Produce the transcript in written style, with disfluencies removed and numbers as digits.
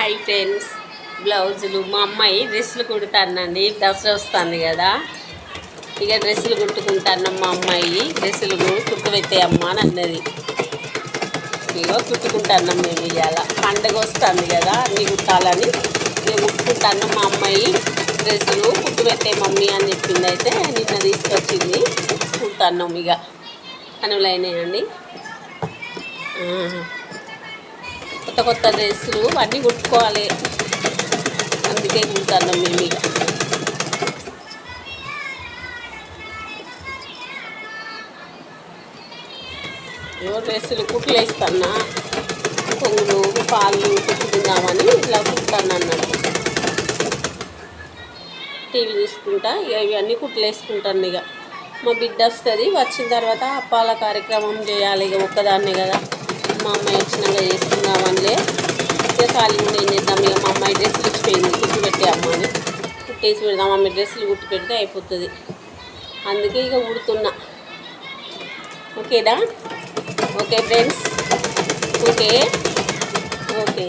Hi friends, బ్లౌజులు మా అమ్మాయి డ్రెస్సులు కుడతానండి. దసరా వస్తుంది కదా, ఇక డ్రెస్సులు కుట్టుకుంటాను. మా అమ్మాయి డ్రెస్సులు కుట్టు పెట్టేయమ్మా అని అన్నది. ఇగో కుట్టుకుంటాను. మేము ఇవాళ పండగ వస్తుంది కదా, అన్నీ కుట్టాలని మేము కుట్టుకుంటాను. మా అమ్మాయి డ్రెస్సులు కుట్టు పెట్టే మమ్మీ అని చెప్పింది. అయితే నిన్న తీసుకొచ్చింది, కుడతాను. ఇక పనులు అయినాయండి. కొత్త కొత్త డ్రెస్సులు అన్నీ కుట్టుకోవాలి, అందుకే కుడతాను మేము. ఇక డ్రెస్సులు కుట్లు వేస్తున్నా, కొంగులు పాలు కుట్టుకుందామని ఇలా కుట్టాను అన్నట్టు. టీవీ చూసుకుంటా ఇవన్నీ కుట్లు వేసుకుంటాను. ఇక మా బిడ్డ వస్తుంది, వచ్చిన తర్వాత అప్పాల కార్యక్రమం చేయాలి. ఇక ఒక్కదాన్నే కదా, మా అమ్మాయి వచ్చినాక చేసుకుందామనిలే. ఇక ఖాళీగా ఏం చేద్దాం. ఇక మా అమ్మాయి డ్రెస్సులు ఇచ్చిపోయింది, కుట్టు పెట్టే అమ్మని కుట్టేసి పెడదాం. అమ్మాయి డ్రెస్సులు కుట్టు పెడితే అయిపోతుంది, అందుకే ఇక కుడుతున్నా. ఓకేనా? Okay friends, okay okay.